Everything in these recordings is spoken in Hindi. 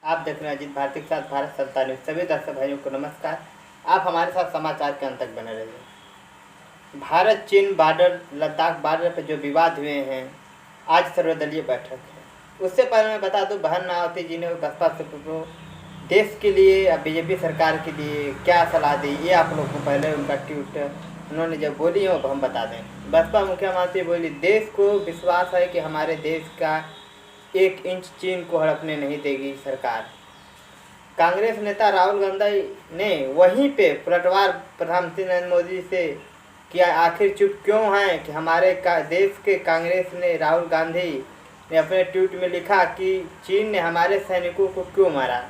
आप देख रहे हैं अजीत भारती के साथ भारत संस्था न्यूज। सभी दर्शक भाइयों को नमस्कार। आप हमारे साथ समाचार के अंत तक बने रहिए। भारत चीन बॉर्डर, लद्दाख बॉर्डर पर जो विवाद हुए हैं, आज सर्वदलीय बैठक है। उससे पहले मैं बता दूं, बहन मायावती जी ने बसपा को देश के लिए या बीजेपी सरकार के लिए क्या सलाह दी, ये आप लोगों को पहले उनका ट्वीट उन्होंने जब बोली है वो हम बता दें। बसपा मुख्यमंत्री बोली, देश को विश्वास है कि हमारे देश का 1 इंच चीन को हड़पने नहीं देगी सरकार। कांग्रेस नेता राहुल गांधी ने वहीं पे पलटवार प्रधानमंत्री नरेंद्र मोदी से किया, आखिर चुप क्यों हैं कि हमारे देश के कांग्रेस ने राहुल गांधी ने अपने ट्वीट में लिखा कि चीन ने हमारे सैनिकों को क्यों मारा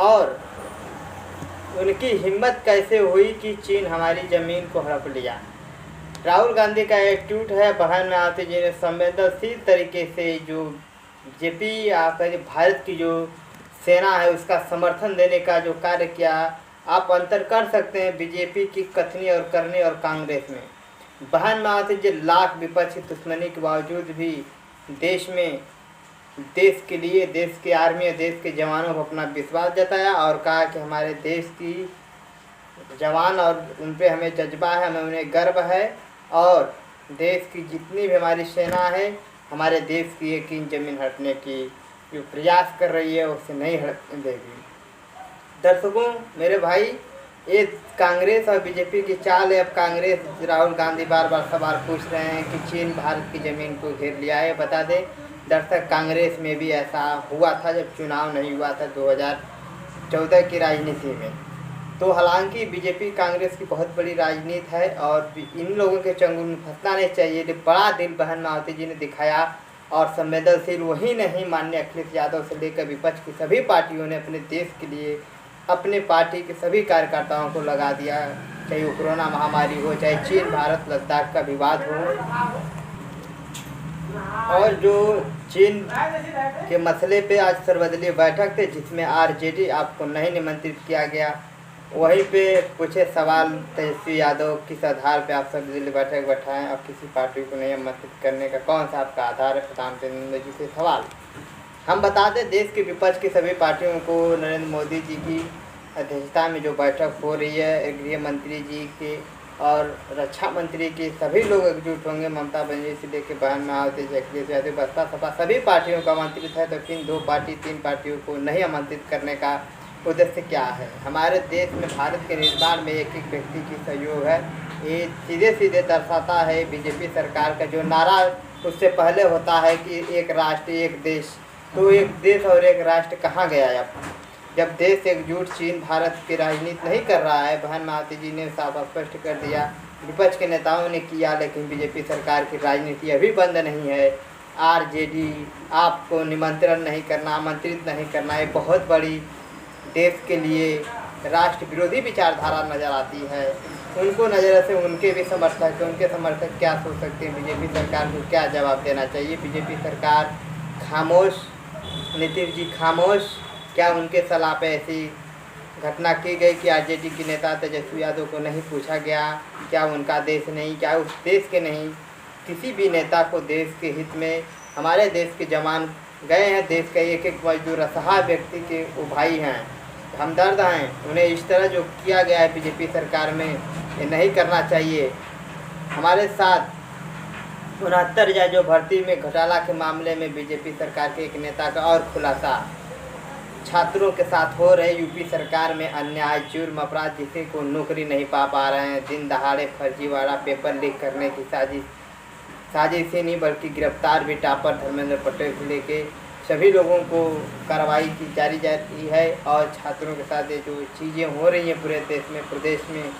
और उनकी हिम्मत कैसे हुई कि चीन हमारी ज़मीन को हड़प लिया। राहुल गांधी का एक ट्वीट है, बहन मायावती जी ने संवेदनशील तरीके से जो बीजेपी भारत की जो सेना है उसका समर्थन देने का जो कार्य किया। आप अंतर कर सकते हैं बीजेपी की कथनी और करनी और कांग्रेस में। बहन मायावती जी लाख विपक्ष की दुश्मनी के बावजूद भी देश में, देश के लिए, देश के आर्मी और देश के जवानों को अपना विश्वास जताया और कहा कि हमारे देश की जवान और उन पर हमें जज्बा है, हमें उन्हें गर्व है और देश की जितनी भी हमारी सेना है, हमारे देश की 1 इंच ज़मीन हटने की जो प्रयास कर रही है उसे नहीं हटने देगी। दर्शकों, मेरे भाई, ये कांग्रेस और बीजेपी की चाल है। अब कांग्रेस, राहुल गांधी बार बार सवाल पूछ रहे हैं कि चीन भारत की ज़मीन को घेर लिया है। बता दें दर्शक, कांग्रेस में भी ऐसा हुआ था जब चुनाव नहीं हुआ था 2014 की राजनीति में। तो हालांकि बीजेपी कांग्रेस की बहुत बड़ी राजनीति है और इन लोगों के चंगुल में फंसना नहीं चाहिए। बड़ा दिल बहन मायावती जी ने दिखाया और संवेदनशील वही नहीं, माननीय अखिलेश यादव से लेकर विपक्ष की सभी पार्टियों ने अपने देश के लिए अपने पार्टी के सभी कार्यकर्ताओं को लगा दिया, चाहे वो कोरोना महामारी हो, चाहे चीन भारत लद्दाख का विवाद हो। और जो चीन के मसले पे आज सर्वदलीय बैठक थे जिसमें आरजेडी आपको नहीं निमंत्रित किया गया, वहीं पे पूछे सवाल तेजस्वी यादव, किस आधार पे आप सर्वदलीय बैठक बैठाएं और किसी पार्टी को नहीं आमंत्रित करने का कौन सा आपका आधार है, प्रधानमंत्री नरेंद्र जी से सवाल। हम बता दें, देश के विपक्ष की सभी पार्टियों को नरेंद्र मोदी जी की अध्यक्षता में जो बैठक हो रही है, गृह मंत्री जी के और रक्षा मंत्री के सभी लोग एकजुट होंगे। ममता बनर्जी से लेकर बहन मायावती, अखिलेश यादव, बसपा सपा सभी पार्टियों को आमंत्रित है। तो किन 2 पार्टी 3 पार्टियों को नहीं आमंत्रित करने का उद्देश्य क्या है? हमारे देश में भारत के निर्माण में एक व्यक्ति की सहयोग है। ये सीधे सीधे दर्शाता है बीजेपी सरकार का जो नारा उससे पहले होता है कि एक राष्ट्र एक देश। तो एक देश और एक राष्ट्र कहाँ गया है? अब जब देश एकजुट चीन भारत की राजनीति नहीं कर रहा है, बहन मायावती जी ने साफ स्पष्ट कर दिया, विपक्ष के नेताओं ने किया, लेकिन बीजेपी सरकार की राजनीति अभी बंद नहीं है। आरजेडी आपको निमंत्रण नहीं करना, आमंत्रित नहीं करना, ये बहुत बड़ी देश के लिए राष्ट्र विरोधी विचारधारा नज़र आती है। उनको नज़र से उनके भी समर्थक, उनके समर्थक क्या सोच सकते हैं? बीजेपी सरकार को क्या जवाब देना चाहिए? बीजेपी सरकार खामोश, नीतीश जी खामोश। क्या उनके सलाह पे ऐसी घटना की गई कि आरजेडी के नेता तेजस्वी यादव को नहीं पूछा गया? क्या उनका देश नहीं, क्या उस देश के नहीं? किसी भी नेता को देश के हित में, हमारे देश के जवान गए हैं, देश का एक एक मजदूर असहाय व्यक्ति के वो भाई हैं, हमदर्द हैं, उन्हें इस तरह जो किया गया है बीजेपी सरकार में, ये नहीं करना चाहिए। हमारे साथ 69 जो भर्ती में घोटाला के मामले में बीजेपी सरकार के एक नेता का और खुलासा, छात्रों के साथ हो रहे यूपी सरकार में अन्याय, जुर्म, अपराध, जिसे को नौकरी नहीं पा रहे हैं, दिन दहाड़े फर्जीवाड़ा पेपर लीक करने की साजिश ही नहीं बल्कि गिरफ्तार भी टॉपर धर्मेंद्र पटेल से लेके सभी लोगों को कार्रवाई की जारी जाती है। और छात्रों के साथ ये जो चीज़ें हो रही हैं पूरे देश में, प्रदेश में,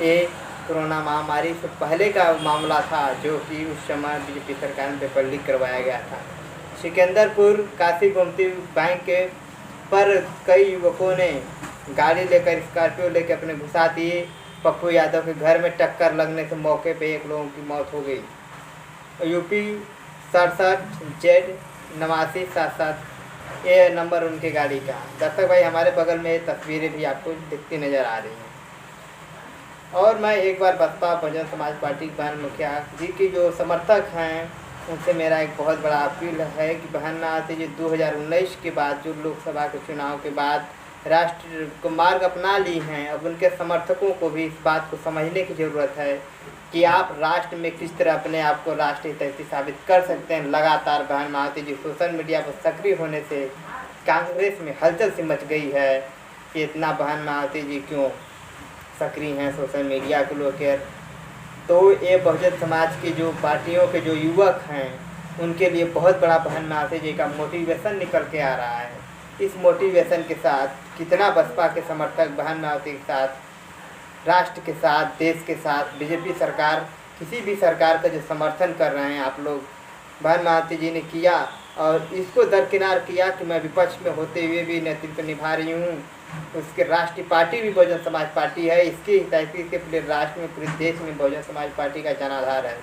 ये कोरोना महामारी से पहले का मामला था जो कि उस समय बीजेपी सरकार में पेपर लीक करवाया गया था। सिकंदरपुर काशी गोमती बैंक के पर कई युवकों ने गाड़ी लेकर, स्कॉर्पियो लेकर अपने घुसा दिए। पप्पू यादव के घर में टक्कर लगने से मौके पे 1 लोगों की मौत हो गई। यूपी 67Z8977 ये नंबर उनके गाड़ी का। दर्शक भाई, हमारे बगल में ये तस्वीरें भी आपको दिखती नज़र आ रही हैं। और मैं एक बार बसपा बहुजन समाज पार्टी के बहन मुखिया जी की जो समर्थक हैं उनसे मेरा एक बहुत बड़ा अपील है कि बहन मायावती जी 2019 के बाद जो लोकसभा के चुनाव के बाद राष्ट्र को मार्ग अपना ली हैं, अब उनके समर्थकों को भी इस बात को समझने की ज़रूरत है कि आप राष्ट्र में किस तरह अपने आप को राष्ट्रीय हितैषी साबित कर सकते हैं। लगातार बहन मायावती जी सोशल मीडिया पर सक्रिय होने से कांग्रेस में हलचल सी मच गई है कि इतना बहन मायावती जी क्यों सक्रिय हैं सोशल मीडिया को लेकर। तो ये बहुजन समाज की जो पार्टियों के जो युवक हैं उनके लिए बहुत बड़ा बहन मायावती जी का मोटिवेशन निकल के आ रहा है। इस मोटिवेशन के साथ कितना बसपा के समर्थक बहन मायावती के साथ, राष्ट्र के साथ, देश के साथ, बीजेपी सरकार, किसी भी सरकार का जो समर्थन कर रहे हैं आप लोग, बहन मायावती जी ने किया और इसको दरकिनार किया कि मैं विपक्ष में होते हुए भी नेतृत्व निभा रही हूँ। उसके राष्ट्रीय पार्टी भी बहुजन समाज पार्टी है, इसकी हितैषी के पूरे राष्ट्र में, पूरे देश में बहुजन समाज पार्टी का जनाधार है।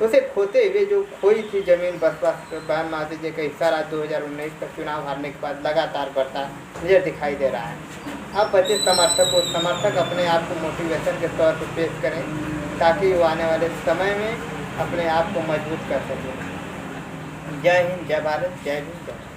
उसे खोते हुए जो खोई थी जमीन बसपा बहन मायावती जी का हिस्सा रहा 2019 का चुनाव हारने के बाद लगातार बढ़ता नजर दिखाई दे रहा है। अब बचे समर्थक अपने आप को मोटिवेशन के तौर पर पेश करें ताकि वो आने वाले समय में अपने आप को मजबूत कर सकें। जय हिंद, जय भारत, जय भीम, जय।